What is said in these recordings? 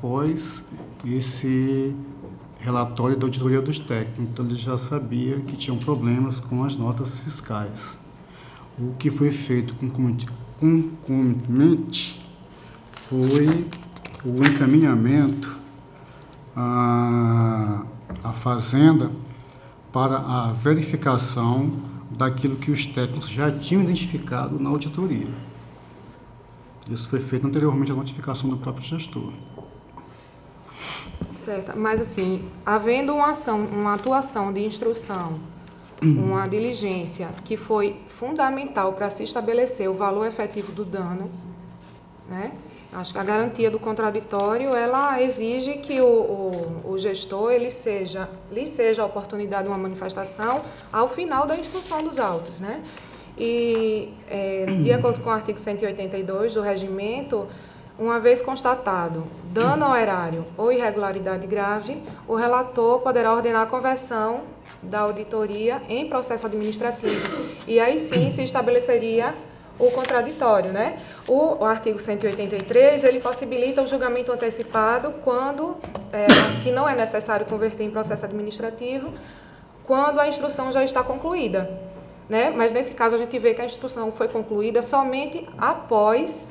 após esse relatório da auditoria dos técnicos. Então, ele já sabia que tinham problemas com as notas fiscais. O que foi feito concomitantemente foi o encaminhamento à Fazenda para a verificação daquilo que os técnicos já tinham identificado na auditoria. Isso foi feito anteriormente à notificação do próprio gestor. Certo, mas assim, havendo uma atuação de instrução, uma diligência que foi fundamental para se estabelecer o valor efetivo do dano, né? Acho que a garantia do contraditório, ela exige que o gestor lhe seja a oportunidade de uma manifestação ao final da instrução dos autos, né? E, de acordo com o artigo 182 do regimento, uma vez constatado dano ao erário ou irregularidade grave, o relator poderá ordenar a conversão da auditoria em processo administrativo. E aí sim se estabeleceria o contraditório, né? O artigo 183, ele possibilita o julgamento antecipado quando, que não é necessário converter em processo administrativo, quando a instrução já está concluída, né? Mas nesse caso a gente vê que a instrução foi concluída somente após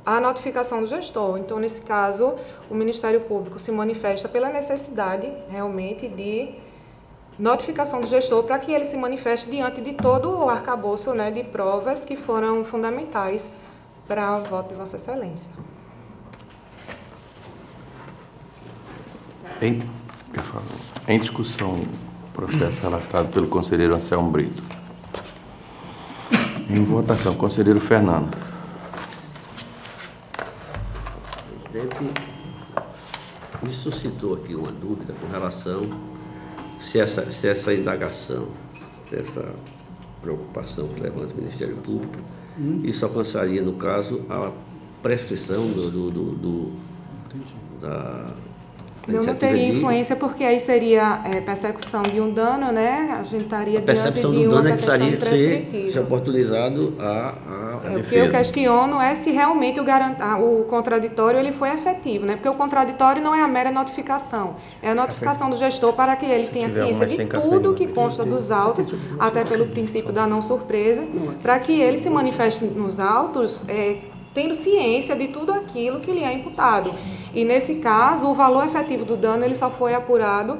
a notificação do gestor. Então, nesse caso, o Ministério Público se manifesta pela necessidade, realmente, de notificação do gestor para que ele se manifeste diante de todo o arcabouço, né, de provas que foram fundamentais para o voto de Vossa Excelência. Em discussão, processo relatado pelo conselheiro Anselmo Brito. Em votação, conselheiro Fernando. Presidente, me suscitou aqui uma dúvida com relação se essa indagação, se essa preocupação que levanta o Ministério Público, isso alcançaria, no caso, a prescrição da Não teria influência, porque aí seria persecução de um dano, né? A gente estaria a percepção diante de do uma dano é que precisaria prescritiva. ser oportunizado a O defesa. que eu questiono é se realmente o contraditório ele foi efetivo, né? Porque o contraditório não é a mera notificação, é a notificação do gestor para que ele tenha ciência de tudo que consta dos autos, até pelo princípio da não surpresa, para que ele se manifeste nos autos tendo ciência de tudo aquilo que lhe é imputado. E nesse caso, o valor efetivo do dano ele só foi apurado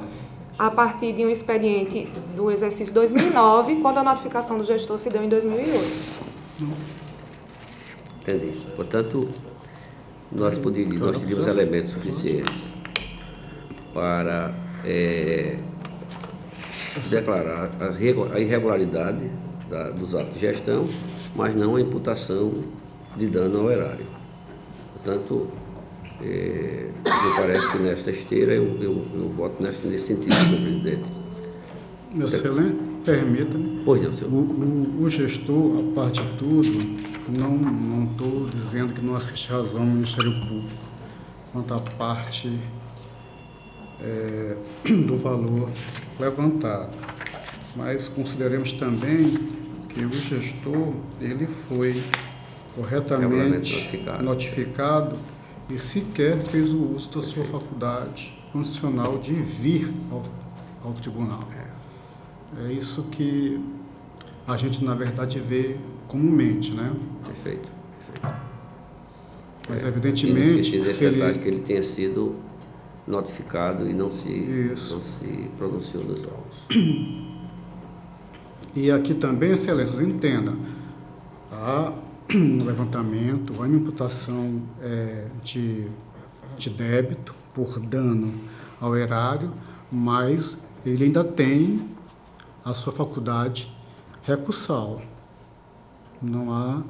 a partir de um expediente do exercício 2009, quando a notificação do gestor se deu em 2008. Entendi. Portanto, nós teríamos elementos suficientes para declarar a irregularidade dos atos de gestão, mas não a imputação de dano ao erário. Portanto, me parece que nesta esteira eu voto nesse sentido, senhor presidente. Excelente, permita-me. Pois não, senhor. O gestor, a parte de tudo, não estou dizendo que não assiste razão ao Ministério Público quanto à parte do valor levantado. Mas consideremos também que o gestor ele foi corretamente notificado e sequer fez o uso da sua faculdade constitucional de vir ao tribunal. É isso que a gente, na verdade, vê comumente, né? Perfeito. Mas, evidentemente, não esqueci desse detalhe que ele tenha sido notificado e não se pronunciou nos autos. E aqui também, excelências, entenda, no levantamento, a imputação de débito por dano ao erário, mas ele ainda tem a sua faculdade recursal. Não há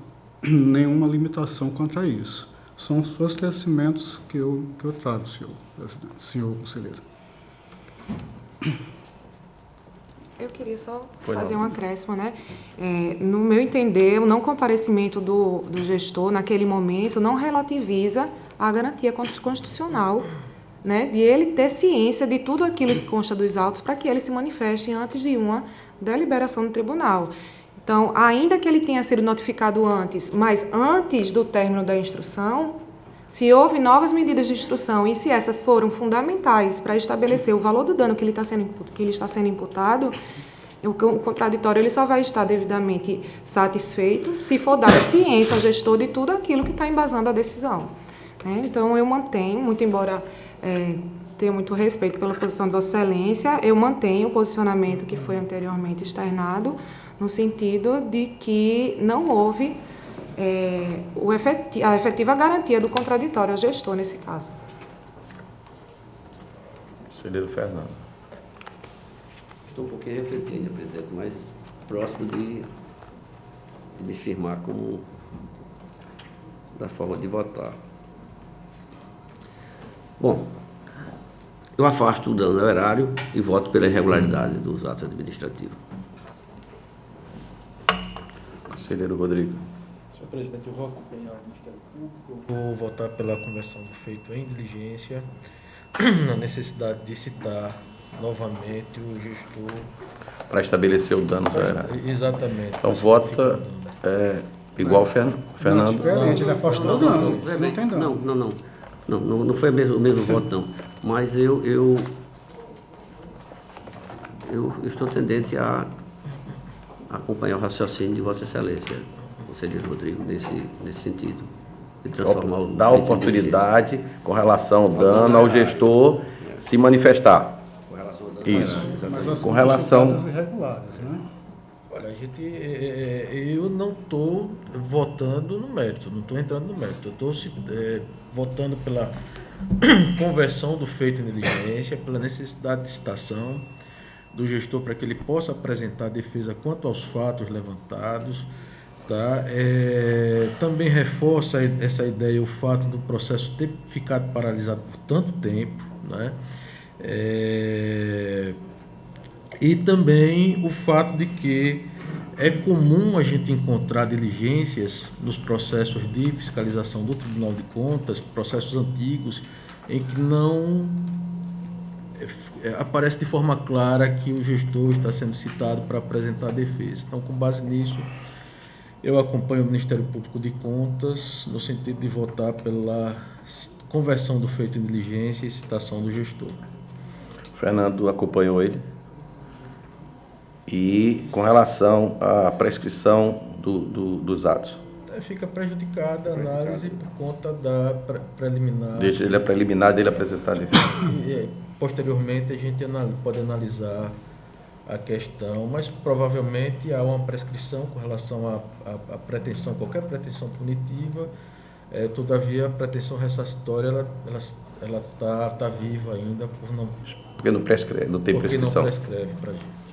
nenhuma limitação contra isso. São os esclarecimentos que eu trago, senhor conselheiro. Eu queria só fazer um acréscimo, né? No meu entender, o não comparecimento do gestor naquele momento não relativiza a garantia constitucional, né? De ele ter ciência de tudo aquilo que consta dos autos para que ele se manifeste antes de uma deliberação do tribunal. Então, ainda que ele tenha sido notificado antes, mas antes do término da instrução, Se houve novas medidas de instrução e se essas foram fundamentais para estabelecer o valor do dano que ele está sendo imputado, o contraditório ele só vai estar devidamente satisfeito se for dada ciência ao gestor de tudo aquilo que está embasando a decisão. Então, eu mantenho, muito embora tenha muito respeito pela posição de Vossa Excelência, eu mantenho o posicionamento que foi anteriormente externado, no sentido de que não houve a efetiva garantia do contraditório ao gestor nesse caso. Conselheiro Fernando. Estou um pouquinho refletindo, presidente, mas próximo de me firmar como da forma de votar. Bom, eu afasto o dano ao erário e voto pela irregularidade dos atos administrativos. Conselheiro Rodrigo. Senhor presidente, eu vou acompanhar o Ministério Público. Vou votar pela conversão do feito em diligência, na necessidade de citar novamente o gestor. Para estabelecer o dano ao erário. Exatamente. Então, vota igual o Fernando. Não, diferente, ele afastou o dano. Não tem dano. Não foi o mesmo voto, não. Mas eu estou tendente a acompanhar o raciocínio de Vossa Excelência, conselheiro Rodrigo, nesse sentido. De transformar o Dá oportunidade com relação ao dano ao gestor se manifestar. Com relação ao dano. Isso. Mas Com relação... irregulares, né? Olha, eu não estou votando no mérito, não estou entrando no mérito. Eu estou votando pela conversão do feito em diligência, pela necessidade de citação do gestor para que ele possa apresentar a defesa quanto aos fatos levantados. Tá? Também reforça essa ideia o fato do processo ter ficado paralisado por tanto tempo, né? E também o fato de que é comum a gente encontrar diligências nos processos de fiscalização do Tribunal de Contas, processos antigos, em que não aparece de forma clara que o gestor está sendo citado para apresentar a defesa. Então, com base nisso, eu acompanho o Ministério Público de Contas no sentido de votar pela conversão do feito em diligência e citação do gestor. Fernando acompanhou ele. E com relação à prescrição dos atos. Fica prejudicada a análise por conta da preliminar. Deixa ele a preliminar dele apresentar a defesa. E, posteriormente a gente pode analisar a questão, mas provavelmente há uma prescrição com relação à pretensão, qualquer pretensão punitiva. Todavia, a pretensão ressarcitória ela tá viva ainda porque não prescreve, não tem prescrição. Porque não prescreve para a gente.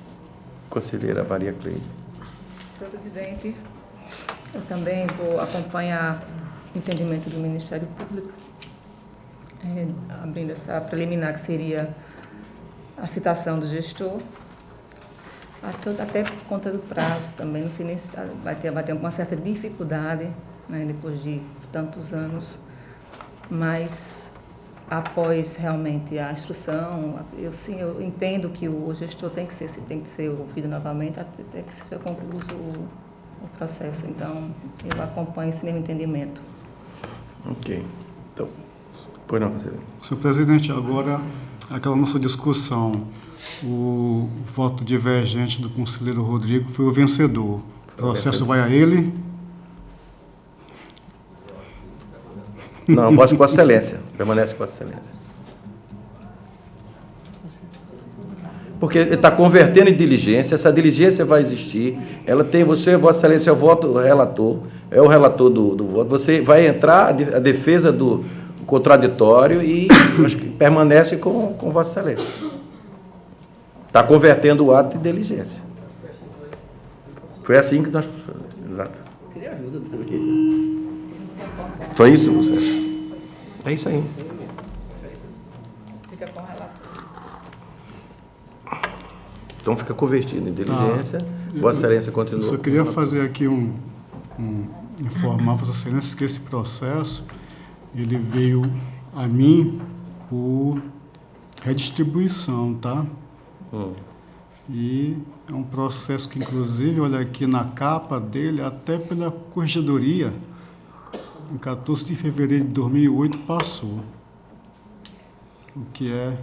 Conselheira Maria Cleide. Senhor presidente, eu também vou acompanhar o entendimento do Ministério Público, abrindo essa preliminar que seria a citação do gestor, até por conta do prazo também, não sei nem se vai ter uma certa dificuldade, né, depois de tantos anos, mas após realmente a instrução, eu entendo que o gestor tem que ser ouvido novamente até que seja concluído o processo. Então, eu acompanho esse mesmo entendimento. Ok. Então, pois não, conselheiro. Senhor presidente, agora aquela nossa discussão, o voto divergente do conselheiro Rodrigo foi o vencedor. O processo vai a ele? Não, Vossa Excelência. Permanece com Vossa Excelência. Porque ele está convertendo em diligência, essa diligência vai existir, ela tem você, Vossa Excelência, é o voto relator, é o relator do voto, você vai entrar a defesa do contraditório e acho que permanece com Vossa Excelência. Está convertendo o ato em diligência. Foi assim que nós... Exato. Queria ajuda também. Só isso, você? É isso aí. Fica com relato. Então fica convertido em diligência. Vossa Excelência continua. Eu só queria fazer aqui informar Vossa Excelência que esse processo ele veio a mim por redistribuição, tá? E é um processo que, inclusive, olha aqui na capa dele, até pela corregedoria, em 14 de fevereiro de 2008 passou, o que é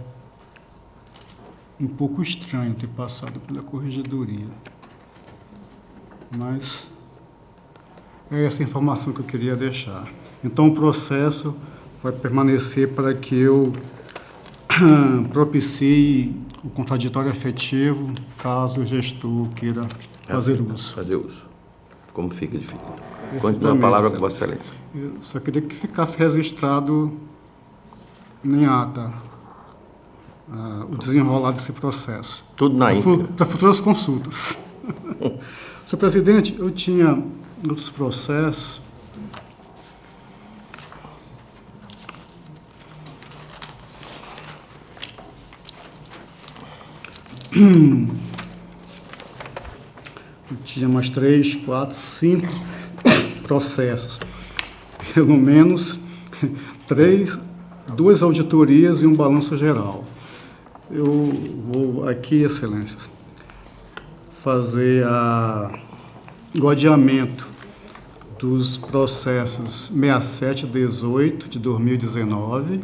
um pouco estranho ter passado pela corregedoria. Mas é essa informação que eu queria deixar. Então o processo vai permanecer para que eu propicie o contraditório efetivo, caso o gestor queira fazer uso. Fazer uso. Como fica difícil. Continua a palavra com Vossa Excelência. Eu só queria que ficasse registrado em ata o desenrolar desse processo. Tudo na íntegra. Para futuras consultas. Senhor presidente, eu tinha outros processos. Eu tinha mais 3, 4, 5 processos. Pelo menos 2 auditorias e um balanço geral. Eu vou aqui, Excelências, fazer o adiamento dos processos 6718 de 2019,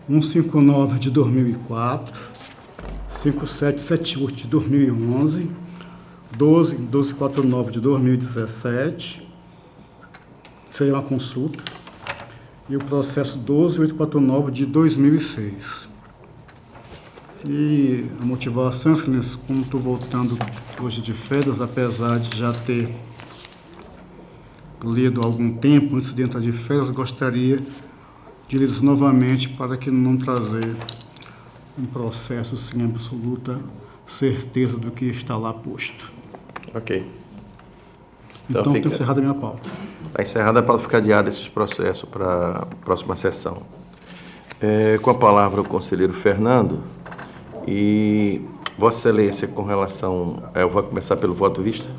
159 de 2004, 5778 de 2011, 1249 de 2017, seria uma consulta, e o processo 12849 de 2006. E a motivação, Excelência, como estou voltando hoje de férias, apesar de já ter lido há algum tempo antes de entrar de férias, gostaria de ler novamente para que não trazer um processo sem absoluta certeza do que está lá posto. Ok. Então tenho encerrado a minha pauta. Está encerrada para ficar adiado esses processos para a próxima sessão. Com a palavra o conselheiro Fernando. E Vossa Excelência, com relação... eu vou começar pelo voto vista?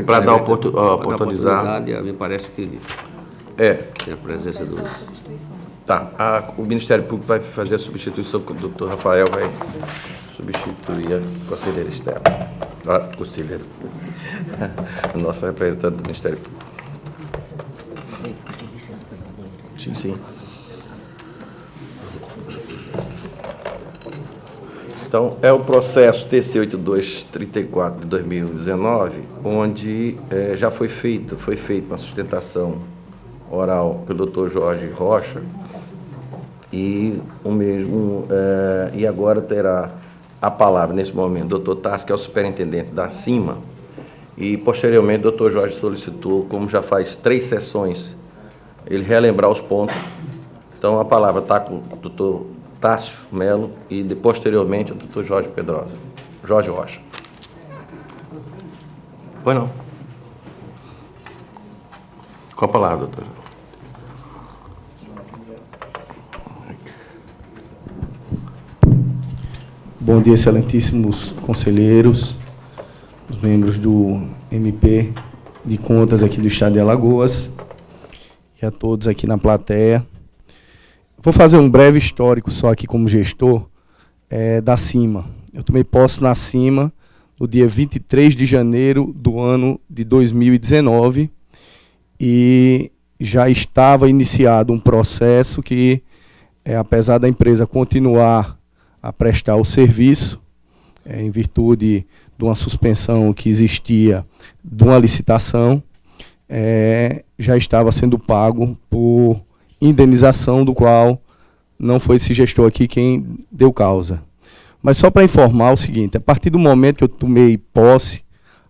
Para dar oportunidade, me parece que tem a presença dos... Tá, o Ministério Público vai fazer a substituição, o doutor Rafael vai substituir a conselheira Estela. Conselheiro. A nossa representante do Ministério Público. Sim, sim. Então, é o processo TC8234 de 2019, onde já foi feita uma sustentação oral pelo Dr. Jorge Rocha, e e agora terá a palavra, nesse momento, o Dr. Tássio, que é o superintendente da CIMA, e, posteriormente, o Dr. Jorge solicitou, como já faz 3 sessões, ele relembrar os pontos. Então, a palavra está com o Dr. Tássio Melo e, posteriormente, o Dr. Jorge Pedrosa. Jorge Rocha. Pois não. Com a palavra, doutor. Bom dia, excelentíssimos conselheiros, os membros do MP de Contas aqui do Estado de Alagoas e a todos aqui na plateia. Vou fazer um breve histórico só aqui como gestor da CIMA. Eu tomei posse na CIMA no dia 23 de janeiro do ano de 2019 e já estava iniciado um processo que, apesar da empresa continuar a prestar o serviço, em virtude de uma suspensão que existia de uma licitação, já estava sendo pago por indenização, do qual não foi esse gestor aqui quem deu causa. Mas só para informar o seguinte: a partir do momento que eu tomei posse,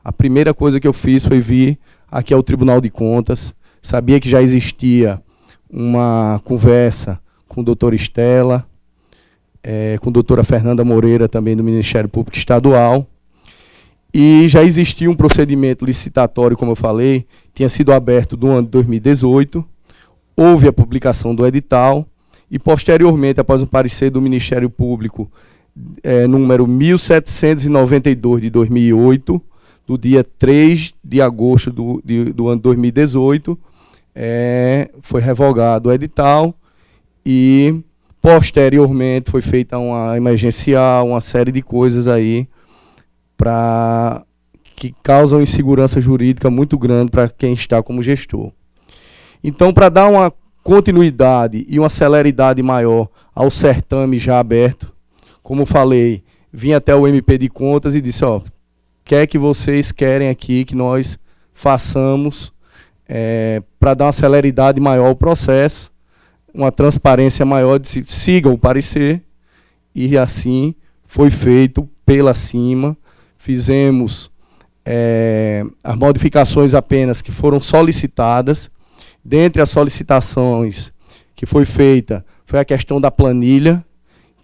a primeira coisa que eu fiz foi vir aqui ao Tribunal de Contas. Sabia que já existia uma conversa com a doutora Estela, com a doutora Fernanda Moreira, também do Ministério Público Estadual, e já existia um procedimento licitatório, como eu falei, tinha sido aberto no ano de 2018, houve a publicação do edital, e posteriormente, após um parecer do Ministério Público, número 1792 de 2008, do dia 3 de agosto do ano 2018, foi revogado o edital e, posteriormente, foi feita uma emergencial, uma série de coisas aí que causam insegurança jurídica muito grande para quem está como gestor. Então, para dar uma continuidade e uma celeridade maior ao certame já aberto, como falei, vim até o MP de Contas e disse, ó, o que é que vocês querem aqui que nós façamos para dar uma celeridade maior ao processo, uma transparência maior, de siga o parecer, e assim foi feito pela CIMA. Fizemos as modificações apenas que foram solicitadas. Dentre as solicitações que foi feita, foi a questão da planilha,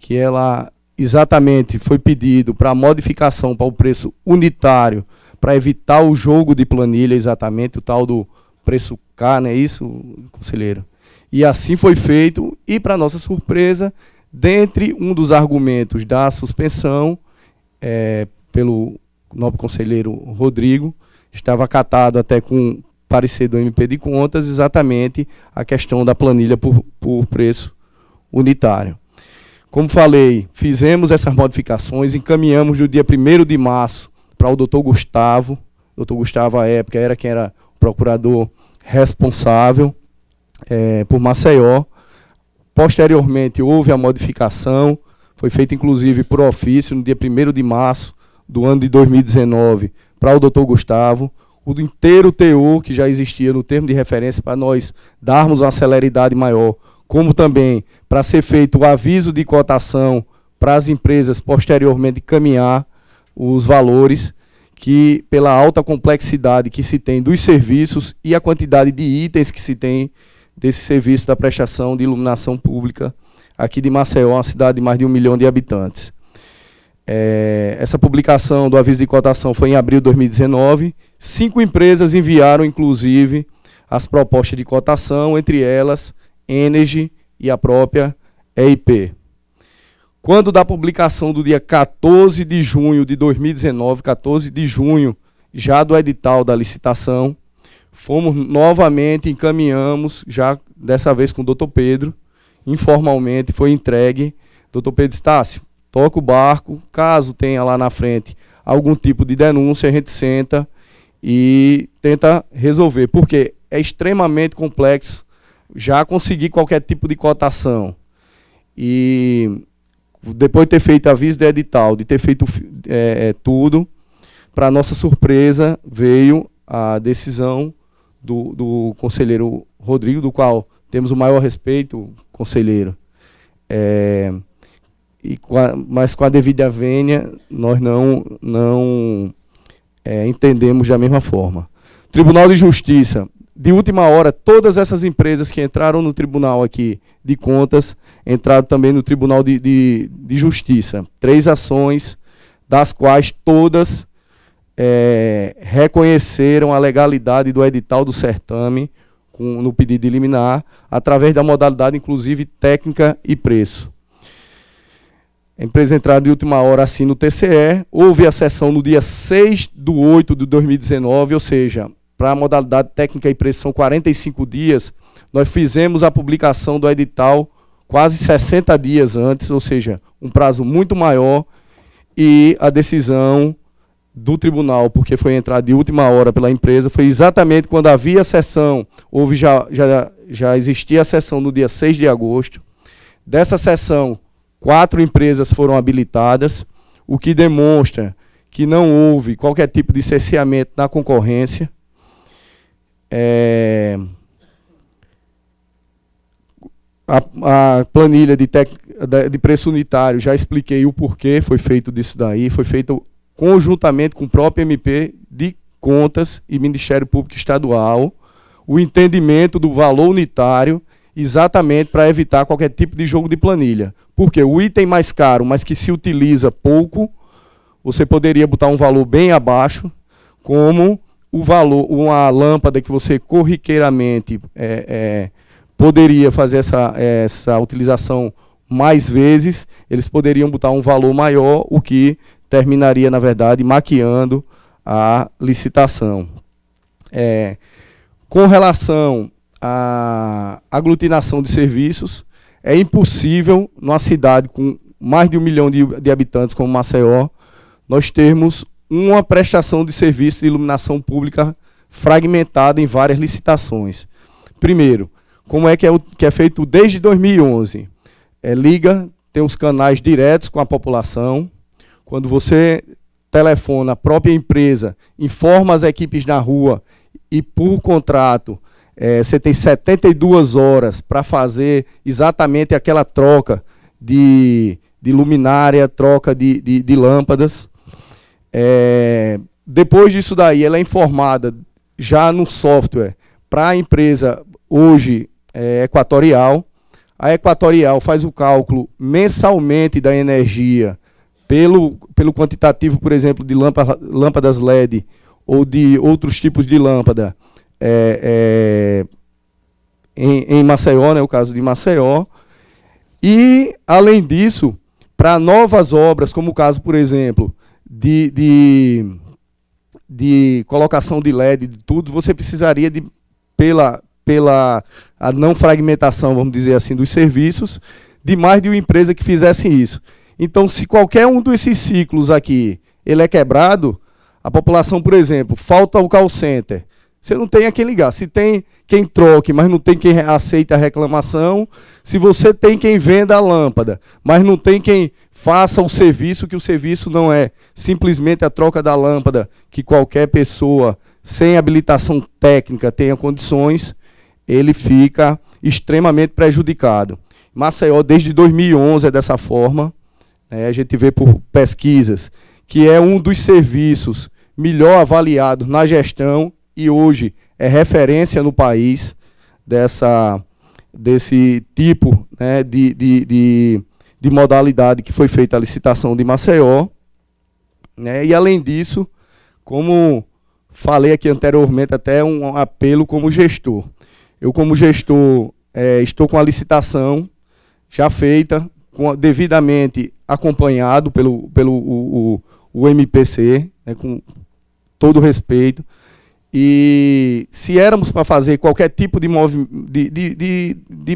que ela exatamente foi pedido para modificação para o preço unitário, para evitar o jogo de planilha, exatamente, o tal do preço K, não é isso, conselheiro? E assim foi feito, e para nossa surpresa, dentre um dos argumentos da suspensão, pelo nobre conselheiro Rodrigo, estava acatado até com parecer do MP de Contas, exatamente a questão da planilha por preço unitário. Como falei, fizemos essas modificações, encaminhamos no dia 1º de março para o doutor Gustavo. O doutor Gustavo, à época, era quem era o procurador responsável por Maceió. Posteriormente, houve a modificação, foi feita inclusive por ofício, no dia 1º de março do ano de 2019, para o doutor Gustavo. O inteiro teor que já existia no termo de referência para nós darmos uma celeridade maior, como também para ser feito o aviso de cotação para as empresas posteriormente caminhar os valores, que pela alta complexidade que se tem dos serviços e a quantidade de itens que se tem desse serviço da prestação de iluminação pública aqui de Maceió, uma cidade de mais de 1 milhão de habitantes. Essa publicação do aviso de cotação foi em abril de 2019. 5 empresas enviaram, inclusive, as propostas de cotação, entre elas, Energy e a própria EIP. Quando da publicação do dia 14 de junho de 2019, 14 de junho, já do edital da licitação, fomos novamente, encaminhamos, já dessa vez com o doutor Pedro, informalmente foi entregue. Doutor Pedro Estácio, toca o barco, caso tenha lá na frente algum tipo de denúncia, a gente senta e tenta resolver, porque é extremamente complexo já conseguir qualquer tipo de cotação. E depois de ter feito aviso de edital, de ter feito tudo, para nossa surpresa, veio a decisão do conselheiro Rodrigo, do qual temos o maior respeito, conselheiro. Mas com a devida vênia, nós não entendemos da mesma forma. Tribunal de Justiça, de última hora, todas essas empresas que entraram no Tribunal aqui de Contas, entraram também no Tribunal de Justiça. 3 ações, das quais todas reconheceram a legalidade do edital do certame, no pedido de liminar, através da modalidade, inclusive, técnica e preço. A empresa entrada de última hora assim no TCE, houve a sessão no dia 6/8 de 2019, ou seja, para a modalidade técnica e preço são 45 dias, nós fizemos a publicação do edital quase 60 dias antes, ou seja, um prazo muito maior, e a decisão do tribunal, porque foi entrada de última hora pela empresa, foi exatamente quando havia a sessão, já existia a sessão no dia 6 de agosto. Dessa sessão, 4 empresas foram habilitadas, o que demonstra que não houve qualquer tipo de cerceamento na concorrência. A planilha de preço unitário, já expliquei o porquê foi feito disso daí, foi feito conjuntamente com o próprio MP de Contas e Ministério Público Estadual, o entendimento do valor unitário, exatamente para evitar qualquer tipo de jogo de planilha. Porque o item mais caro, mas que se utiliza pouco, você poderia botar um valor bem abaixo, como o valor, uma lâmpada que você corriqueiramente poderia fazer essa utilização mais vezes, eles poderiam botar um valor maior, o que terminaria, na verdade, maquiando a licitação. Com relação à aglutinação de serviços, é impossível, numa cidade com mais de 1 milhão de habitantes como Maceió, nós termos uma prestação de serviço de iluminação pública fragmentada em várias licitações. primeiro, como é que é feito desde 2011? Liga, tem os canais diretos com a população. Quando você telefona, a própria empresa informa as equipes na rua e, por contrato, você tem 72 horas para fazer exatamente aquela troca de luminária, troca de lâmpadas. Depois disso daí, ela é informada já no software para a empresa, hoje, Equatorial. A Equatorial faz o cálculo mensalmente da energia pelo quantitativo, por exemplo, de lâmpadas LED ou de outros tipos de lâmpada em Maceió, né, o caso de Maceió. E, além disso, para novas obras, como o caso, por exemplo, de colocação de LED, de tudo, você precisaria pela a não fragmentação, vamos dizer assim, dos serviços, de mais de uma empresa que fizesse isso. Então, se qualquer um desses ciclos aqui ele é quebrado, a população, por exemplo, falta o call center, você não tem a quem ligar. Se tem quem troque, mas não tem quem aceite a reclamação. Se você tem quem venda a lâmpada, mas não tem quem faça o serviço, que o serviço não é simplesmente a troca da lâmpada, que qualquer pessoa sem habilitação técnica tenha condições, ele fica extremamente prejudicado. Maceió, desde 2011, é dessa forma. A gente vê por pesquisas que é um dos serviços melhor avaliados na gestão e hoje é referência no país desse tipo, né, de modalidade que foi feita a licitação de Maceió. Né, e, além disso, como falei aqui anteriormente, até um apelo como gestor. Eu, como gestor, estou com a licitação já feita, devidamente acompanhado pelo MPC, né, com todo respeito. E se éramos para fazer qualquer tipo de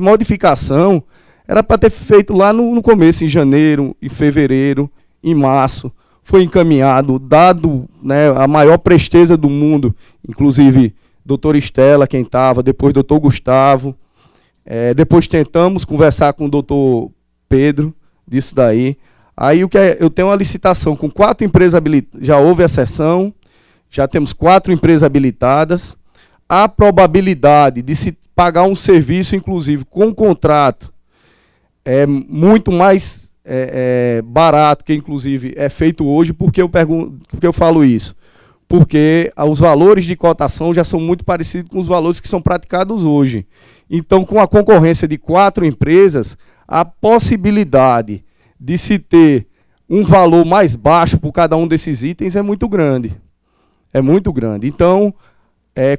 modificação, era para ter feito lá no começo, em janeiro, em fevereiro, em março. Foi encaminhado, dado, né, a maior presteza do mundo, inclusive doutora Estela, quem estava, depois doutor Gustavo. Depois tentamos conversar com o doutor Pedro, disso daí. Aí eu tenho uma licitação com 4 empresas habilitadas, já houve a sessão, já temos 4 empresas habilitadas. A probabilidade de se pagar um serviço, inclusive com contrato, é muito mais barato que, inclusive, é feito hoje. Por que eu falo isso? Porque os valores de cotação já são muito parecidos com os valores que são praticados hoje. Então, com a concorrência de 4 empresas, a possibilidade de se ter um valor mais baixo por cada um desses itens é muito grande. É muito grande. Então,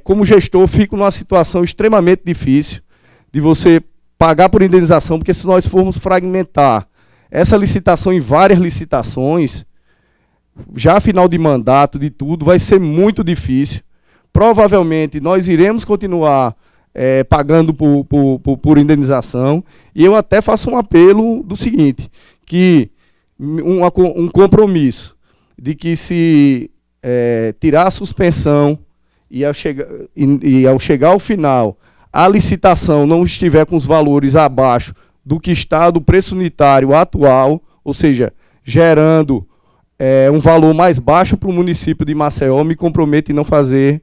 como gestor, fico numa situação extremamente difícil de você pagar por indenização, porque se nós formos fragmentar essa licitação em várias licitações, já final de mandato, de tudo, vai ser muito difícil. Provavelmente nós iremos continuar pagando por indenização, e eu até faço um apelo do seguinte, que um compromisso de que se tirar a suspensão e ao chegar ao final, a licitação não estiver com os valores abaixo do que está do preço unitário atual, ou seja, gerando um valor mais baixo para o município de Maceió, me comprometo em não fazer,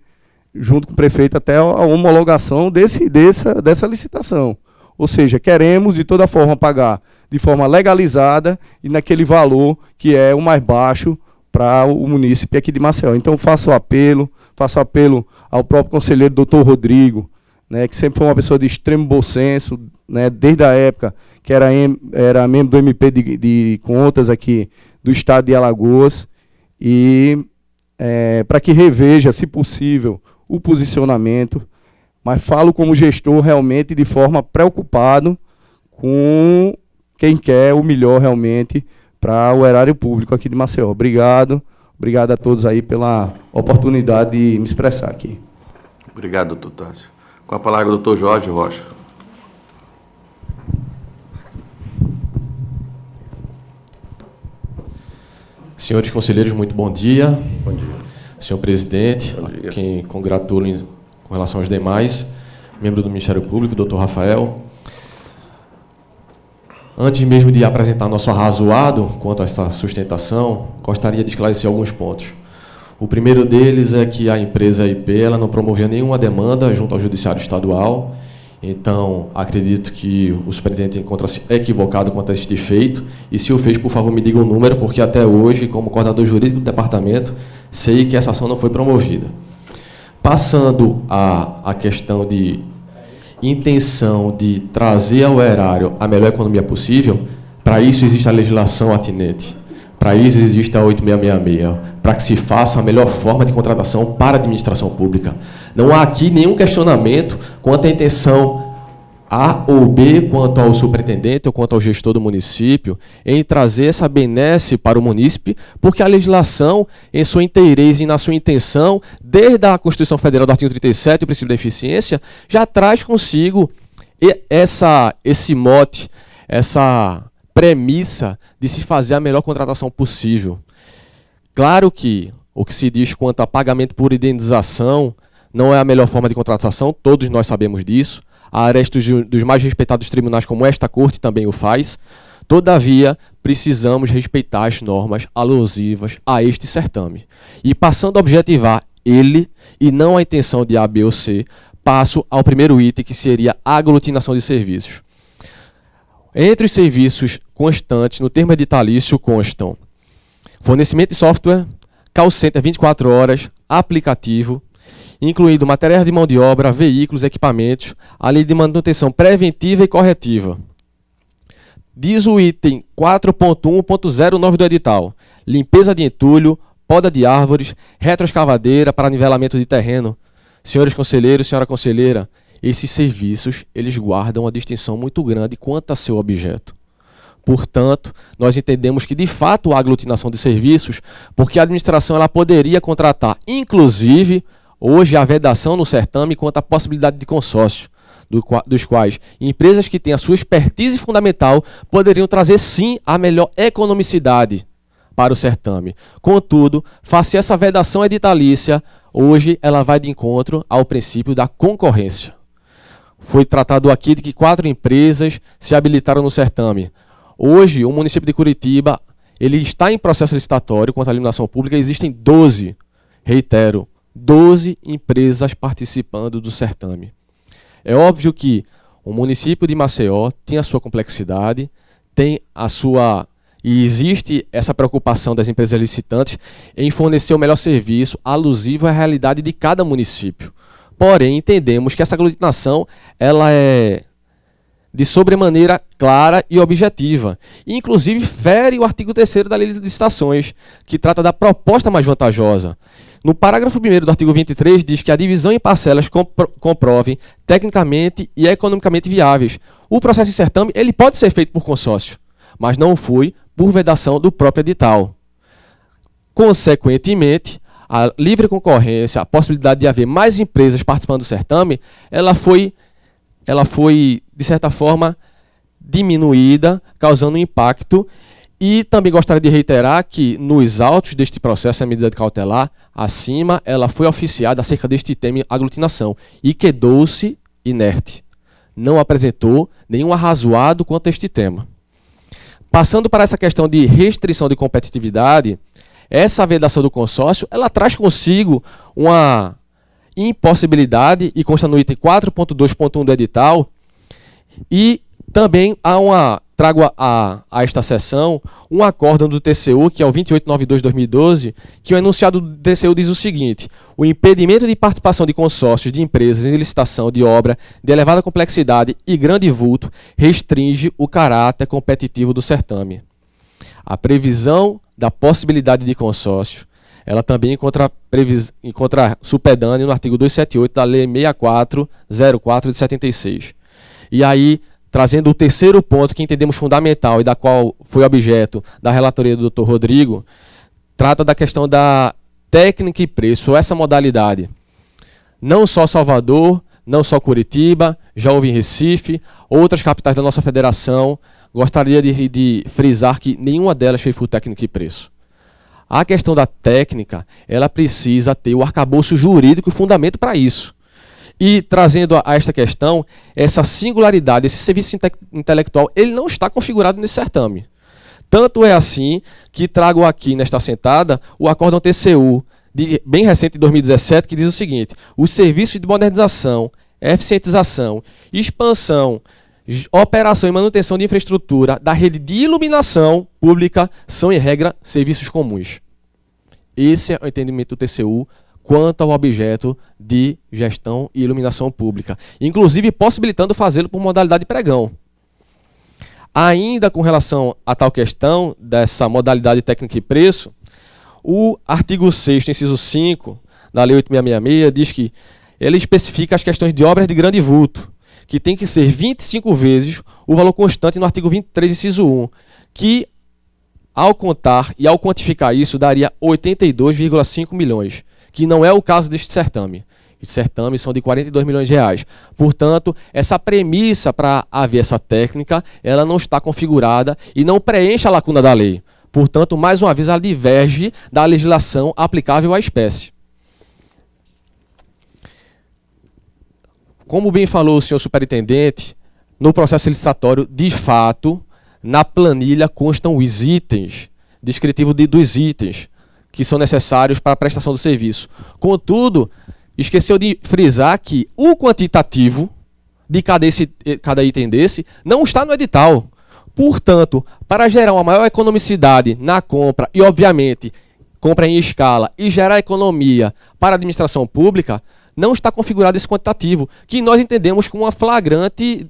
junto com o prefeito, até a homologação dessa licitação. Ou seja, queremos, de toda forma, pagar de forma legalizada e naquele valor que é o mais baixo para o município aqui de Maceió. Então, faço apelo ao próprio conselheiro doutor Rodrigo, né, que sempre foi uma pessoa de extremo bom senso, né, desde a época que era membro do MP de Contas aqui do estado de Alagoas, e para que reveja, se possível, o posicionamento, mas falo como gestor realmente de forma preocupado com quem quer o melhor realmente para o erário público aqui de Maceió. Obrigado a todos aí pela oportunidade de me expressar aqui. Obrigado, doutor Tássio. Com a palavra, o doutor Jorge Rocha. Senhores conselheiros, muito bom dia. Bom dia. Senhor presidente, Bom dia. quem congratulo com relação aos demais. membro do Ministério Público, doutor Rafael. Antes mesmo de apresentar nosso arrazoado quanto a esta sustentação, gostaria de esclarecer alguns pontos. O primeiro deles é que a empresa IP ela não promoveu nenhuma demanda junto ao Judiciário Estadual, então acredito que o superintendente encontra-se equivocado quanto a este feito, e se o fez, por favor, me diga o número, porque até hoje, como coordenador jurídico do departamento, sei que essa ação não foi promovida. Passando à questão de intenção de trazer ao erário a melhor economia possível, para isso existe a legislação atinente, para isso existe a 8666, para que se faça a melhor forma de contratação para a administração pública. Não há aqui nenhum questionamento quanto à intenção A ou B, quanto ao superintendente ou quanto ao gestor do município, em trazer essa benesse para o munícipe, porque a legislação, em sua inteireza e na sua intenção, desde a Constituição Federal do artigo 37, o princípio da eficiência, já traz consigo esse mote, essa premissa de se fazer a melhor contratação possível. Claro que o que se diz quanto a pagamento por indenização não é a melhor forma de contratação, todos nós sabemos disso. A arestos dos mais respeitados tribunais, como esta Corte, também o faz. Todavia, precisamos respeitar as normas alusivas a este certame. E passando a objetivar ele, e não a intenção de A, B ou C, passo ao primeiro item, que seria a aglutinação de serviços. Entre os serviços constantes, no termo editalício, constam fornecimento de software, call center 24 horas, aplicativo, incluindo materiais de mão de obra, veículos, equipamentos, além de manutenção preventiva e corretiva. Diz o item 4.1.09 do edital: limpeza de entulho, poda de árvores, retroescavadeira para nivelamento de terreno. Senhores conselheiros, senhora conselheira, esses serviços eles guardam uma distinção muito grande quanto a seu objeto. Portanto, nós entendemos que, de fato, há aglutinação de serviços, porque a administração ela poderia contratar, inclusive, hoje, a vedação no certame quanto à possibilidade de consórcio, dos quais empresas que têm a sua expertise fundamental poderiam trazer, sim, a melhor economicidade para o certame. Contudo, face a essa vedação editalícia, hoje ela vai de encontro ao princípio da concorrência. Foi tratado aqui de que 4 empresas se habilitaram no certame. Hoje, o município de Curitiba ele está em processo licitatório quanto à iluminação pública. Existem 12, reitero, 12 empresas participando do certame. É óbvio que o município de Maceió tem a sua complexidade, tem a sua... E existe essa preocupação das empresas licitantes em fornecer o melhor serviço alusivo à realidade de cada município. Porém, entendemos que essa aglutinação ela é de sobremaneira clara e objetiva. E, inclusive, fere o artigo 3º da Lei de Licitações, que trata da proposta mais vantajosa. No parágrafo 1º do artigo 23, diz que a divisão em parcelas comprovem tecnicamente e economicamente viáveis. O processo de certame ele pode ser feito por consórcio, mas não foi por vedação do próprio edital. Consequentemente, a livre concorrência, a possibilidade de haver mais empresas participando do certame, ela foi, de certa forma, diminuída, causando um impacto. E também gostaria de reiterar que, nos autos deste processo, a medida de cautelar, acima, ela foi oficiada acerca deste tema aglutinação e quedou-se inerte. Não apresentou nenhum arrazoado quanto a este tema. Passando para essa questão de restrição de competitividade, essa vedação do consórcio, ela traz consigo uma impossibilidade, e consta no item 4.2.1 do edital, e também trago a esta sessão um acórdão do TCU, que é o 2892/2012, que o enunciado do TCU diz o seguinte: o impedimento de participação de consórcios de empresas em licitação de obra de elevada complexidade e grande vulto restringe o caráter competitivo do certame. A previsão da possibilidade de consórcio, ela também encontra supedâneo no artigo 278 da Lei 6404 de 76. E aí, trazendo o terceiro ponto que entendemos fundamental e da qual foi objeto da relatoria do Dr. Rodrigo, trata da questão da técnica e preço, essa modalidade. Não só Salvador, não só Curitiba, já houve em Recife, outras capitais da nossa federação. Gostaria de frisar que nenhuma delas fez por técnica e preço. A questão da técnica, ela precisa ter o arcabouço jurídico e fundamento para isso. E trazendo a esta questão, essa singularidade, esse serviço intelectual, ele não está configurado nesse certame. Tanto é assim que trago aqui nesta assentada o acórdão TCU, bem recente, de 2017, que diz o seguinte: os serviços de modernização, eficientização, expansão, operação e manutenção de infraestrutura da rede de iluminação pública são, em regra, serviços comuns. Esse é o entendimento do TCU quanto ao objeto de gestão e iluminação pública, inclusive possibilitando fazê-lo por modalidade de pregão. Ainda com relação a tal questão dessa modalidade técnica e preço, o artigo 6º, inciso 5, da Lei 8666, diz que ele especifica as questões de obras de grande vulto, que tem que ser 25 vezes o valor constante no artigo 23, inciso 1, que, ao contar e ao quantificar isso, daria 82,5 milhões, que não é o caso deste certame. Os certames são de 42 milhões de reais. Portanto, essa premissa para haver essa técnica, ela não está configurada e não preenche a lacuna da lei. Portanto, mais uma vez, ela diverge da legislação aplicável à espécie. Como bem falou o senhor superintendente, no processo licitatório, de fato, na planilha constam os itens, descritivo dos itens que são necessários para a prestação do serviço. Contudo, esqueceu de frisar que o quantitativo de cada item desse não está no edital. Portanto, para gerar uma maior economicidade na compra e, obviamente, compra em escala e gerar economia para a administração pública, não está configurado esse quantitativo, que nós entendemos como um flagrante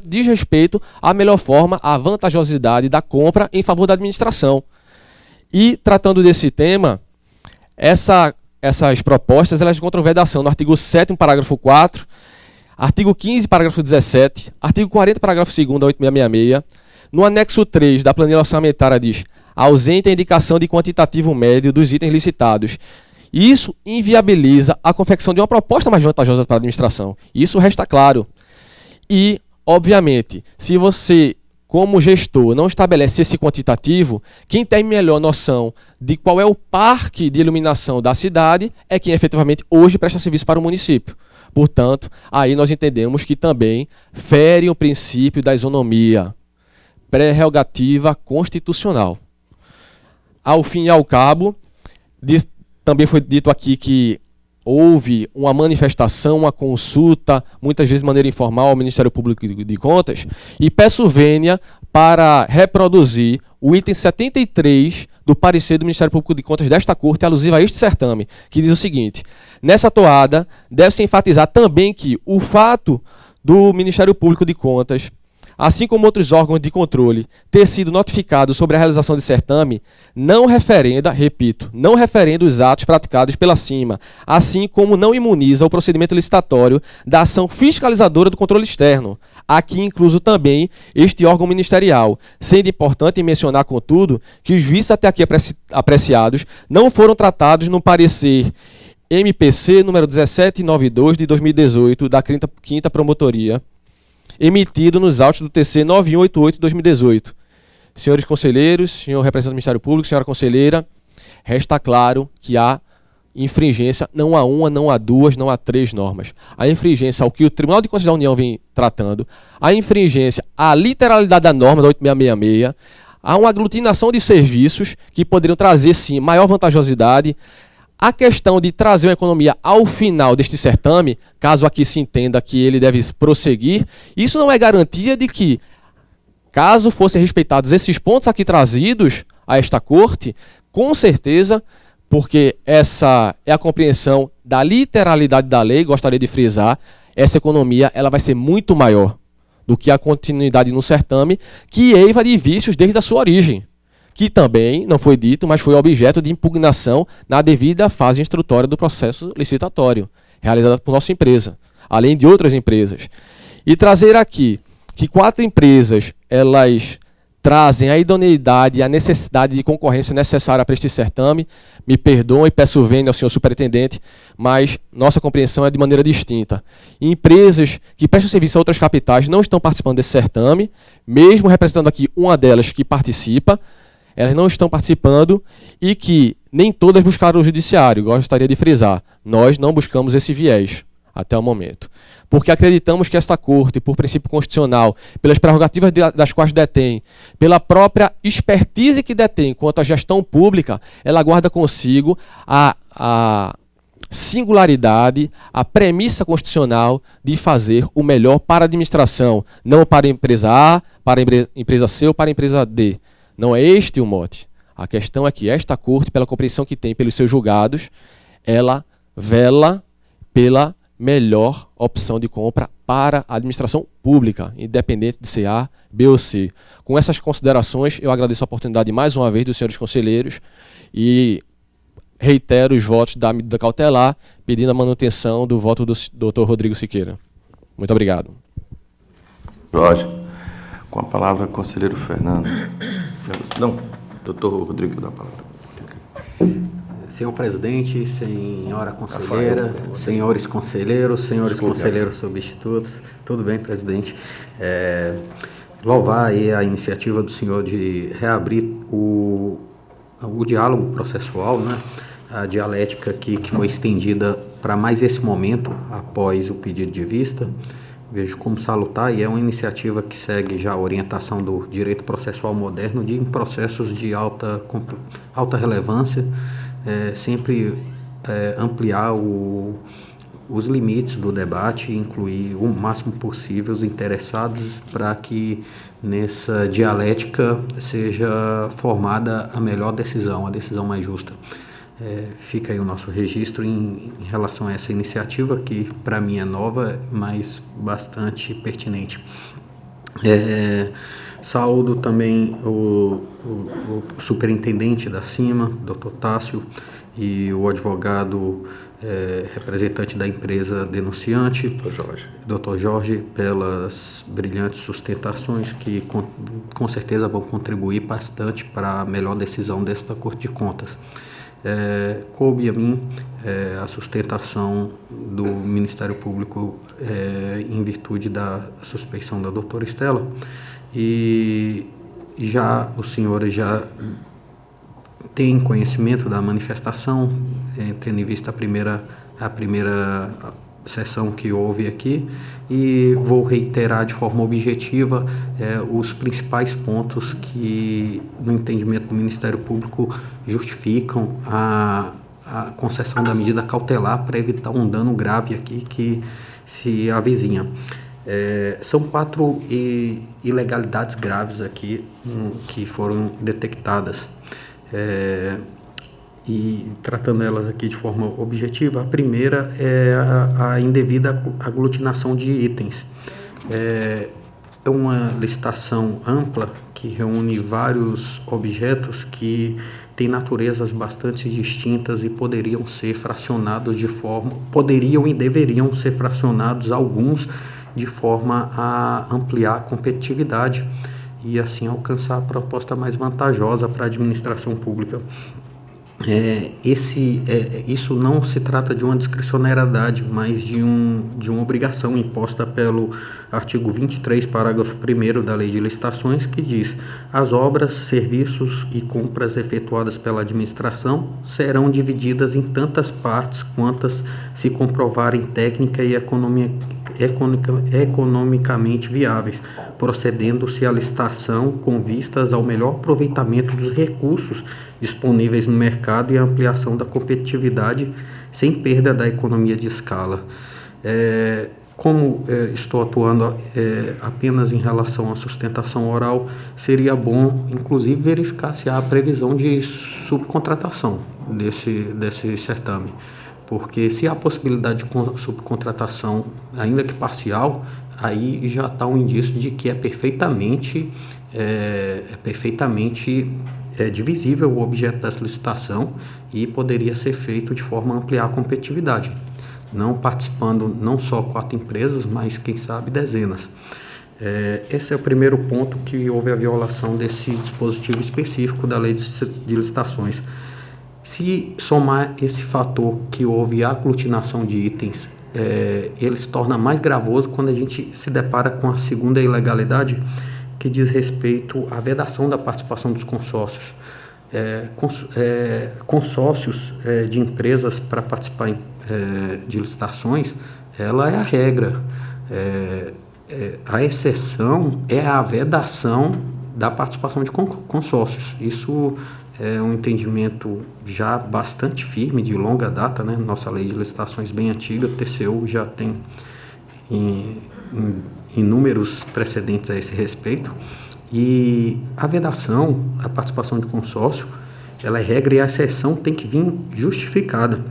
desrespeito à melhor forma, à vantajosidade da compra em favor da administração. E, tratando desse tema, essas propostas elas encontram vedação no artigo 7º, parágrafo 4, artigo 15, parágrafo 17, artigo 40, parágrafo 2º da 8666, no anexo 3 da planilha orçamentária diz: ausente a indicação de quantitativo médio dos itens licitados. Isso inviabiliza a confecção de uma proposta mais vantajosa para a administração. Isso resta claro. E, obviamente, se você, como gestor, não estabelece esse quantitativo, quem tem melhor noção de qual é o parque de iluminação da cidade é quem efetivamente hoje presta serviço para o município. Portanto, aí nós entendemos que também fere o princípio da isonomia, prerrogativa constitucional. Ao fim e ao cabo, também foi dito aqui que houve uma manifestação, uma consulta, muitas vezes de maneira informal, ao Ministério Público de Contas, e peço vênia para reproduzir o item 73 do parecer do Ministério Público de Contas desta Corte, alusiva a este certame, que diz o seguinte: nessa toada, deve-se enfatizar também que o fato do Ministério Público de Contas, assim como outros órgãos de controle, ter sido notificado sobre a realização de certame, não referenda, repito, não referenda os atos praticados pela CIMA, assim como não imuniza o procedimento licitatório da ação fiscalizadora do controle externo, aqui incluso também este órgão ministerial, sendo importante mencionar, contudo, que os vícios até aqui apreciados não foram tratados no parecer MPC número 1792 de 2018 da 5ª Promotoria, emitido nos autos do TC 9188 de 2018. Senhores conselheiros, senhor representante do Ministério Público, senhora conselheira, resta claro que há infringência, não há uma, não há duas, não há três normas. A infringência ao que o Tribunal de Contas da União vem tratando, a infringência à literalidade da norma da 8666, há uma aglutinação de serviços que poderiam trazer, sim, maior vantajosidade. A questão de trazer uma economia ao final deste certame, caso aqui se entenda que ele deve prosseguir, isso não é garantia de que, caso fossem respeitados esses pontos aqui trazidos a esta Corte, com certeza, porque essa é a compreensão da literalidade da lei, gostaria de frisar, essa economia ela vai ser muito maior do que a continuidade no certame, que eiva de vícios desde a sua origem, que também não foi dito, mas foi objeto de impugnação na devida fase instrutória do processo licitatório, realizada por nossa empresa, além de outras empresas. E trazer aqui que 4 empresas, elas trazem a idoneidade e a necessidade de concorrência necessária para este certame, me perdoem e peço vênia ao senhor superintendente, mas nossa compreensão é de maneira distinta. Empresas que prestam serviço a outras capitais não estão participando desse certame, mesmo representando aqui uma delas que participa, elas não estão participando e que nem todas buscaram o judiciário, gostaria de frisar. Nós não buscamos esse viés. até o momento. Porque acreditamos que esta Corte, por princípio constitucional, pelas prerrogativas das quais detém, pela própria expertise que detém quanto à gestão pública, ela guarda consigo a singularidade, a premissa constitucional de fazer o melhor para a administração, não para a empresa A, para a empresa C ou para a empresa D. Não é este o mote. A questão é que esta Corte, pela compreensão que tem pelos seus julgados, ela vela pela melhor opção de compra para a administração pública, independente de ser A, B ou C. Com essas considerações, eu agradeço a oportunidade mais uma vez dos senhores conselheiros e reitero os votos da medida cautelar, pedindo a manutenção do voto do Dr. Rodrigo Siqueira. Muito obrigado. Jorge, com a palavra, conselheiro Fernando. Não, doutor Rodrigo, dá a palavra. Senhor presidente, senhora conselheira, senhores conselheiros, senhores conselheiros substitutos, tudo bem, presidente? Louvar aí a iniciativa do senhor de reabrir o diálogo processual, né? A dialética aqui que foi estendida para mais esse momento, após o pedido de vista. Vejo como salutar e é uma iniciativa que segue já a orientação do direito processual moderno em processos de alta relevância, sempre ampliar os limites do debate e incluir o máximo possível os interessados para que nessa dialética seja formada a melhor decisão, a decisão mais justa. Fica aí o nosso registro em relação a essa iniciativa, que para mim é nova, mas bastante pertinente. Saúdo também o superintendente da CIMA, Dr. Tássio, e o advogado representante da empresa denunciante, Dr. Jorge, pelas brilhantes sustentações que com certeza vão contribuir bastante para a melhor decisão desta Corte de Contas. Coube a mim a sustentação do Ministério Público em virtude da suspeição da doutora Estela, e os senhores já têm conhecimento da manifestação, tendo em vista a primeira sessão que houve aqui, e vou reiterar de forma objetiva os principais pontos que, no entendimento do Ministério Público, justificam a concessão da medida cautelar para evitar um dano grave aqui que se avizinha. São 4 ilegalidades graves aqui que foram detectadas. E tratando elas aqui de forma objetiva, a primeira é a indevida aglutinação de itens. É uma licitação ampla que reúne vários objetos que têm naturezas bastante distintas e poderiam ser fracionados poderiam e deveriam ser fracionados alguns de forma a ampliar a competitividade e assim alcançar a proposta mais vantajosa para a administração pública. Isso não se trata de uma discricionariedade, mas de uma obrigação imposta pelo artigo 23, parágrafo 1º da Lei de Licitações, que diz: as obras, serviços e compras efetuadas pela administração serão divididas em tantas partes quantas se comprovarem técnica e economicamente viáveis, procedendo-se à licitação com vistas ao melhor aproveitamento dos recursos disponíveis no mercado e a ampliação da competitividade sem perda da economia de escala. Como estou atuando apenas em relação à sustentação oral, seria bom, inclusive, verificar se há previsão de subcontratação desse certame, porque se há possibilidade de subcontratação, ainda que parcial, aí já está um indício de que é perfeitamente divisível o objeto dessa licitação e poderia ser feito de forma a ampliar a competitividade, não participando não só 4 empresas, mas quem sabe dezenas. Esse é o primeiro ponto, que houve a violação desse dispositivo específico da Lei de Licitações. Se somar esse fator que houve aglutinação de itens, ele se torna mais gravoso quando a gente se depara com a segunda ilegalidade, que diz respeito à vedação da participação dos consórcios. Consórcios de empresas para participar de licitações ela é a regra. A exceção é a vedação da participação de consórcios. Isso é um entendimento já bastante firme, de longa data, né? Nossa lei de licitações bem antiga, o TCU já tem inúmeros precedentes a esse respeito. E a vedação, a participação de consórcio, ela é regra e a exceção tem que vir justificada.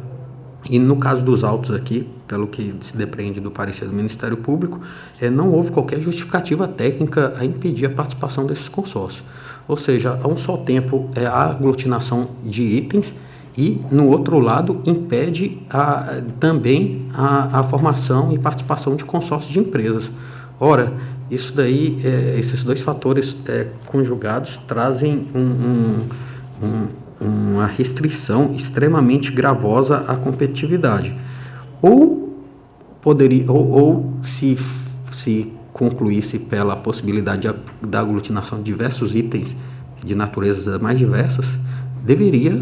E no caso dos autos aqui, pelo que se depreende do parecer do Ministério Público, não houve qualquer justificativa técnica a impedir a participação desses consórcios. Ou seja, a um só tempo a aglutinação de itens e, no outro lado, impede também a formação e participação de consórcios de empresas. Ora, isso daí, esses dois fatores conjugados trazem uma restrição extremamente gravosa à competitividade. Ou se concluísse pela possibilidade da aglutinação de diversos itens de naturezas mais diversas, deveria,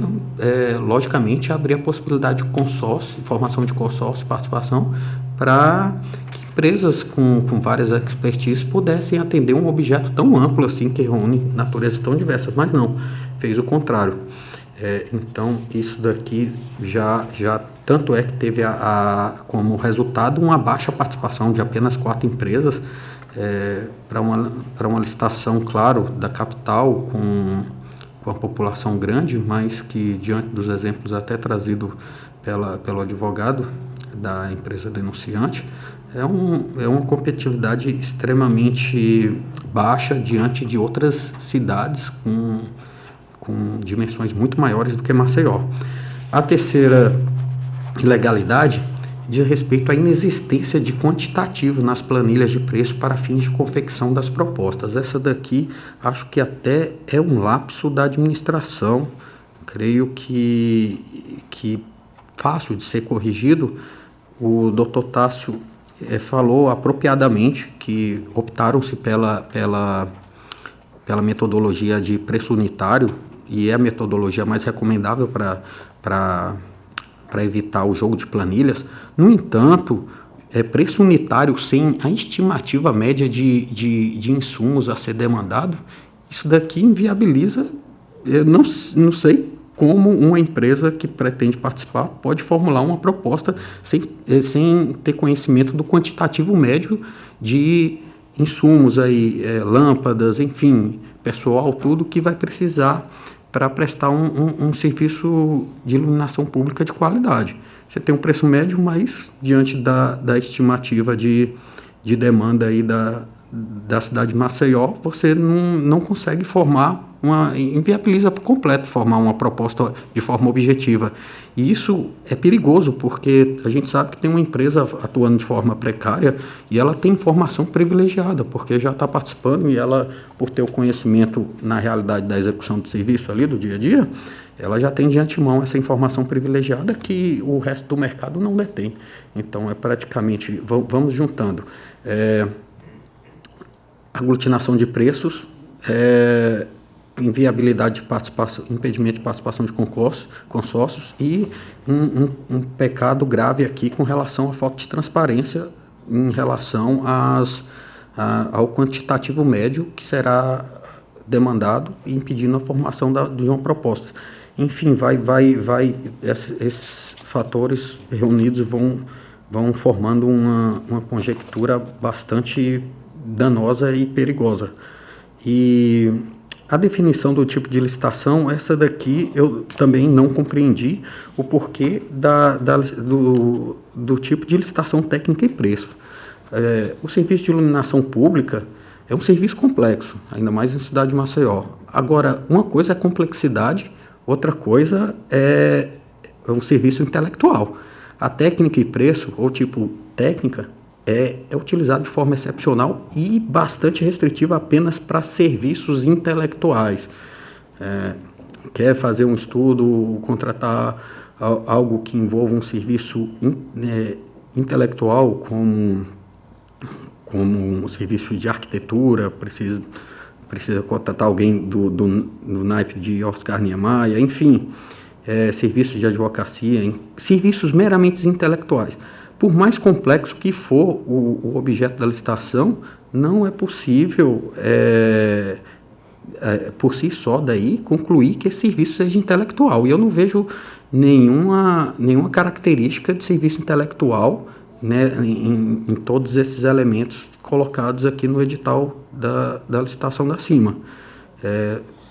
logicamente, abrir a possibilidade de consórcio, formação de consórcio e participação para que empresas com várias expertises pudessem atender um objeto tão amplo assim, que reúne naturezas tão diversas, mas não, fez o contrário. Então, isso daqui já tanto é que teve como resultado uma baixa participação de apenas 4 empresas para uma licitação, claro, da capital com a população grande, mas que, diante dos exemplos até trazido pelo advogado da empresa denunciante, é uma competitividade extremamente baixa diante de outras cidades com dimensões muito maiores do que Maceió. A terceira ilegalidade diz respeito à inexistência de quantitativo nas planilhas de preço para fins de confecção das propostas. Essa daqui acho que até é um lapso da administração, creio que fácil de ser corrigido. O Dr. Tássio falou apropriadamente que optaram-se pela metodologia de preço unitário, e é a metodologia mais recomendável para evitar o jogo de planilhas. No entanto, preço unitário sem a estimativa média de insumos a ser demandado, isso daqui inviabiliza. Eu não sei como uma empresa que pretende participar pode formular uma proposta sem ter conhecimento do quantitativo médio de insumos, lâmpadas, enfim, pessoal, tudo que vai precisar para prestar um serviço de iluminação pública de qualidade. Você tem um preço médio, mas diante da estimativa de demanda aí da cidade de Maceió, você não consegue inviabiliza por completo formar uma proposta de forma objetiva. E isso é perigoso, porque a gente sabe que tem uma empresa atuando de forma precária e ela tem informação privilegiada, porque já está participando e ela, por ter o conhecimento na realidade da execução do serviço ali, do dia a dia, ela já tem de antemão essa informação privilegiada que o resto do mercado não detém. Então, praticamente, vamos juntando. Aglutinação de preços, inviabilidade de participação, impedimento de participação de consórcios e um pecado grave aqui com relação à falta de transparência em relação ao quantitativo médio que será demandado, impedindo a formação de uma proposta. Enfim, esses fatores reunidos vão formando uma conjectura bastante danosa e perigosa. E a definição do tipo de licitação, essa daqui eu também não compreendi o porquê do tipo de licitação técnica e preço. O serviço de iluminação pública é um serviço complexo, ainda mais em cidade de Maceió. Agora, uma coisa é complexidade, outra coisa é um serviço intelectual. A técnica e preço, ou tipo técnica, é utilizado de forma excepcional e bastante restritiva apenas para serviços intelectuais. Quer fazer um estudo, contratar algo que envolva um serviço intelectual, como um serviço de arquitetura, precisa contratar alguém do naipe de Oscar Niemeyer, enfim, serviços de advocacia, serviços meramente intelectuais. por mais complexo que for o objeto da licitação, não é possível, por si só, daí, concluir que esse serviço seja intelectual. E eu não vejo nenhuma característica de serviço intelectual, né, em todos esses elementos colocados aqui no edital da licitação da CIMA.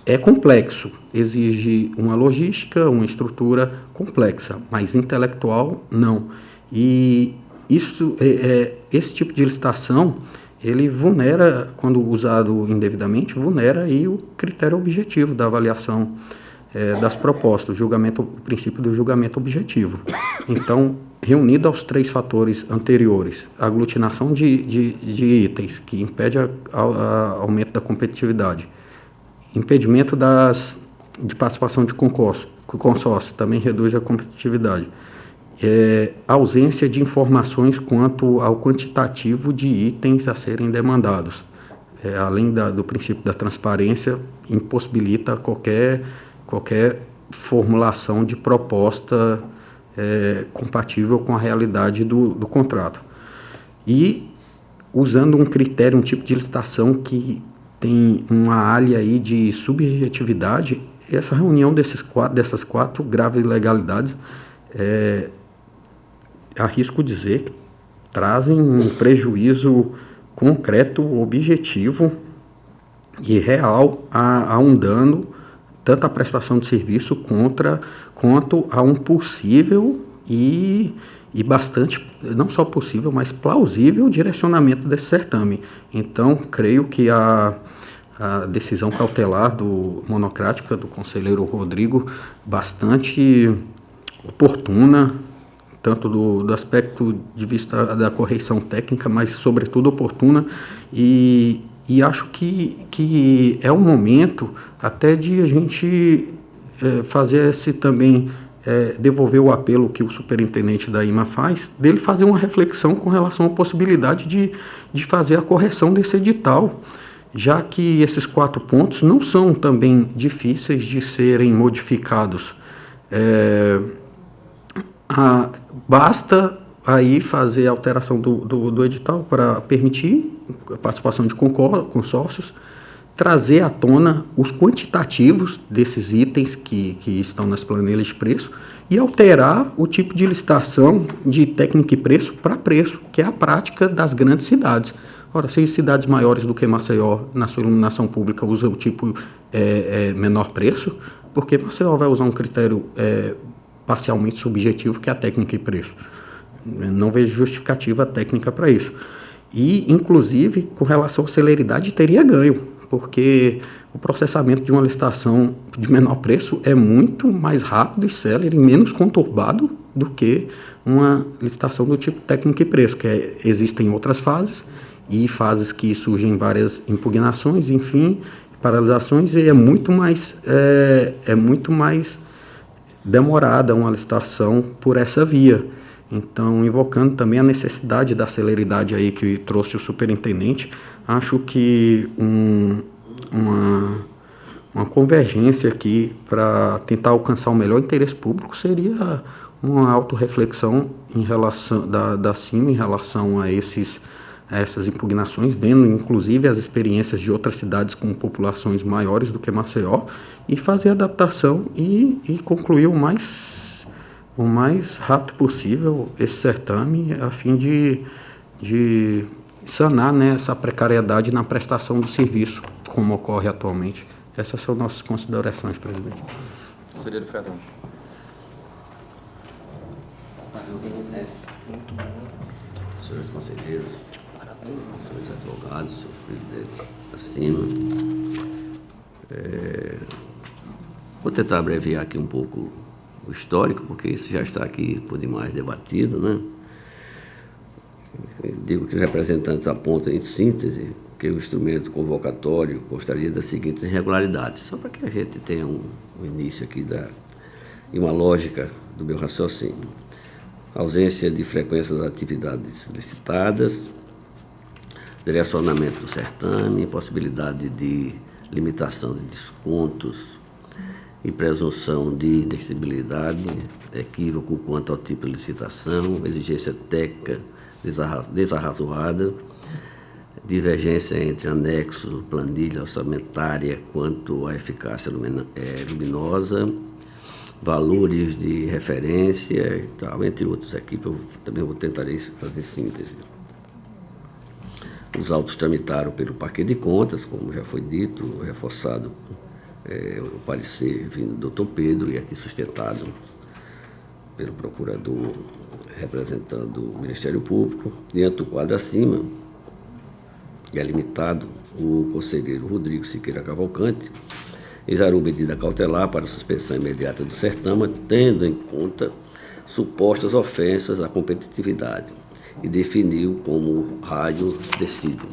É complexo, exige uma logística, uma estrutura complexa, mas intelectual não. E esse tipo de licitação, ele vulnera, quando usado indevidamente, vulnera aí o critério objetivo da avaliação das propostas, o princípio do julgamento objetivo. Então, reunido aos 3 fatores anteriores, a aglutinação de itens que impede aumento da competitividade, impedimento de participação de consórcio, também reduz a competitividade, ausência de informações quanto ao quantitativo de itens a serem demandados, além do princípio da transparência, impossibilita qualquer formulação de proposta compatível com a realidade do contrato. E usando um critério, um tipo de licitação que tem uma área aí de subjetividade, essa reunião dessas 4 graves ilegalidades, arrisco dizer que trazem um prejuízo concreto, objetivo e real a um dano, tanto à prestação de serviço quanto a um possível e bastante, não só possível, mas plausível direcionamento desse certame. Então, creio que a decisão cautelar monocrática do conselheiro Rodrigo, bastante oportuna, tanto do aspecto de vista da correção técnica, mas sobretudo oportuna, e acho que é um momento até de a gente fazer esse também, devolver o apelo que o superintendente da IMA faz, dele fazer uma reflexão com relação à possibilidade de fazer a correção desse edital, já que esses 4 pontos não são também difíceis de serem modificados. Basta aí fazer a alteração do edital para permitir a participação de consórcios, trazer à tona os quantitativos desses itens que estão nas planilhas de preço e alterar o tipo de licitação de técnica e preço para preço, que é a prática das grandes cidades. Ora, se cidades maiores do que Maceió, na sua iluminação pública, usam o tipo menor preço, por que Maceió vai usar um critério parcialmente subjetivo, que é a técnica e preço? Não vejo justificativa técnica para isso. E, inclusive, com relação à celeridade, teria ganho, porque o processamento de uma licitação de menor preço é muito mais rápido e célere, menos conturbado do que uma licitação do tipo técnica e preço, que existem outras fases, e fases que surgem várias impugnações, enfim, paralisações, e é muito mais demorada uma licitação por essa via. Então, invocando também a necessidade da celeridade aí que trouxe o superintendente, acho que uma convergência aqui para tentar alcançar o melhor interesse público seria uma autorreflexão em relação da CIMA em relação a essas impugnações, vendo inclusive as experiências de outras cidades com populações maiores do que Maceió, e fazer a adaptação e concluir o mais rápido possível esse certame, a fim de sanar, né, essa precariedade na prestação do serviço, como ocorre atualmente. Essas são nossas considerações, presidente. Conselheiro Fernando. Senhores conselheiros, senhores advogados, senhores presidentes da CIMA, vou tentar abreviar aqui um pouco o histórico, porque isso já está aqui por demais debatido, né? Eu digo que os representantes apontam em síntese que o instrumento convocatório constaria das seguintes irregularidades, só para que a gente tenha um início aqui e uma lógica do meu raciocínio. Ausência de frequência das atividades licitadas, direcionamento do certame, possibilidade de limitação de descontos e presunção de indefinibilidade, equívoco quanto ao tipo de licitação, exigência técnica desarrazoada, divergência entre anexo, planilha orçamentária quanto à eficácia luminosa, valores de referência e tal, entre outros aqui, que eu também tentarei fazer síntese. Os autos tramitaram pelo Parquet de Contas, como já foi dito, reforçado o parecer vindo do Dr. Pedro e aqui sustentado pelo procurador representando o Ministério Público. Diante do quadro acima, é limitado, o conselheiro Rodrigo Siqueira Cavalcante exarou medida cautelar para suspensão imediata do certame, tendo em conta supostas ofensas à competitividade, e definiu como rádio decídio.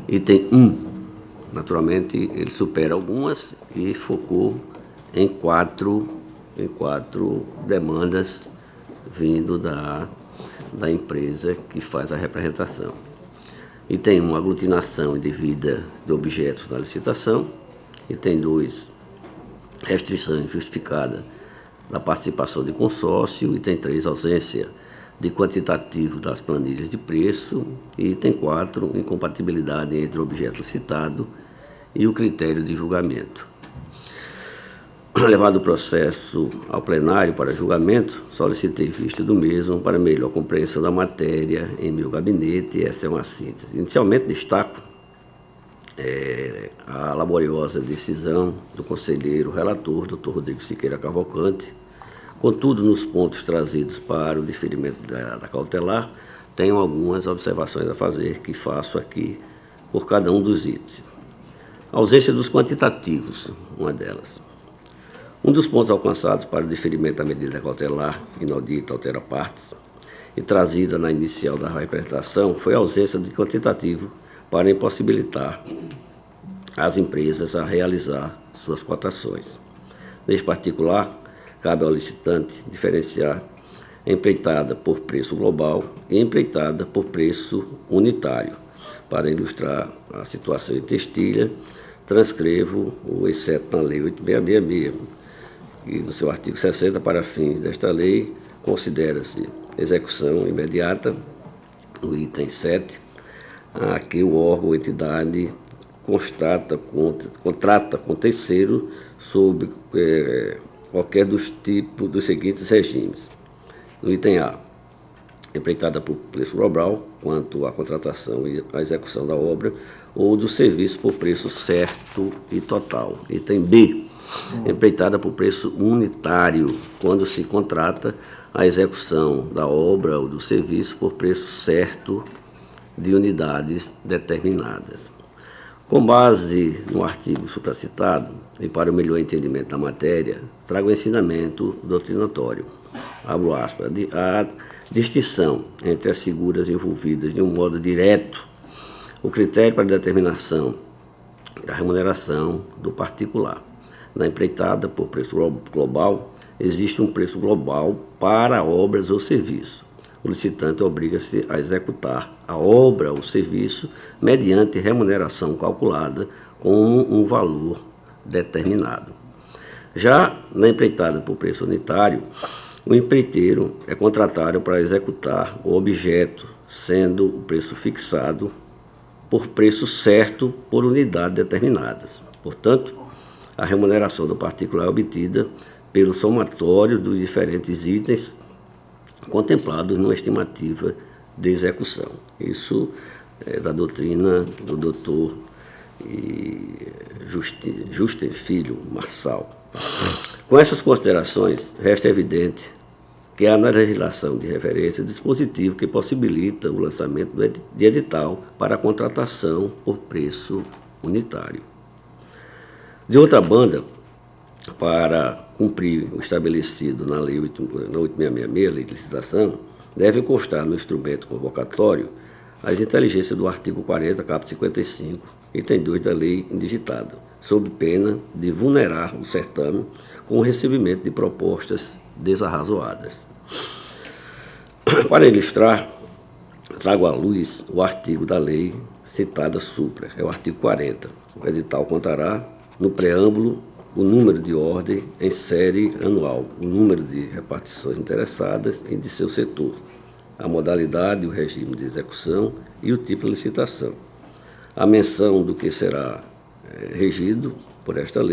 Item 1, naturalmente, ele supera algumas e focou em quatro demandas vindo da empresa que faz a representação. Item 1, aglutinação indevida de objetos na licitação. Item 2, restrição injustificada da participação de consórcio. Item 3, ausência de quantitativo das planilhas de preço. E item 4, incompatibilidade entre o objeto licitado e o critério de julgamento. Levado o processo ao plenário para julgamento, solicitei vista do mesmo para melhor compreensão da matéria em meu gabinete, e essa é uma síntese. Inicialmente destaco a laboriosa decisão do conselheiro relator, Dr. Rodrigo Siqueira Cavalcante. Contudo, nos pontos trazidos para o deferimento da cautelar, tenho algumas observações a fazer que faço aqui por cada um dos itens. A ausência dos quantitativos, uma delas. Um dos pontos alcançados para o deferimento da medida cautelar, inaudita altera partes, e trazida na inicial da representação, foi a ausência de quantitativo para impossibilitar as empresas a realizar suas cotações. Neste particular, cabe ao licitante diferenciar empreitada por preço global e empreitada por preço unitário. Para ilustrar a situação em Textilha, transcrevo o exceto na Lei 8666, e no seu artigo 60, para fins desta lei, considera-se execução imediata, no item 7, a que o órgão ou entidade contrata com terceiro sob qualquer dos seguintes regimes. No item A, empreitada por preço global, quanto à contratação e à execução da obra, ou do serviço por preço certo e total. Item B, empreitada por preço unitário, quando se contrata a execução da obra ou do serviço por preço certo de unidades determinadas. Com base no artigo supracitado, e para o melhor entendimento da matéria, trago o ensinamento doutrinatório. Abro aspas, a distinção entre as figuras envolvidas de um modo direto, o critério para determinação da remuneração do particular. Na empreitada por preço global, existe um preço global para obras ou serviços. O licitante obriga-se a executar a obra ou serviço mediante remuneração calculada com um valor determinado. Já na empreitada por preço unitário, o empreiteiro é contratado para executar o objeto, sendo o preço fixado por preço certo por unidade determinadas. Portanto, a remuneração do particular é obtida pelo somatório dos diferentes itens contemplados numa estimativa de execução. Isso é da doutrina do doutor Justen Filho Marçal. Com essas considerações, resta evidente que há na legislação de referência dispositivo que possibilita o lançamento de edital para a contratação por preço unitário. De outra banda, para cumprir o estabelecido na Lei 8666, Lei de Licitação, deve constar no instrumento convocatório as inteligências do artigo 40, caput 55, item 2 da lei indigitada, sob pena de vulnerar o certame com o recebimento de propostas desarrazoadas. Para ilustrar, trago à luz o artigo da lei citada supra, é o artigo 40. O edital contará, no preâmbulo, o número de ordem em série anual, o número de repartições interessadas e de seu setor, a modalidade, o regime de execução e o tipo de licitação. A menção do que será regido por esta lei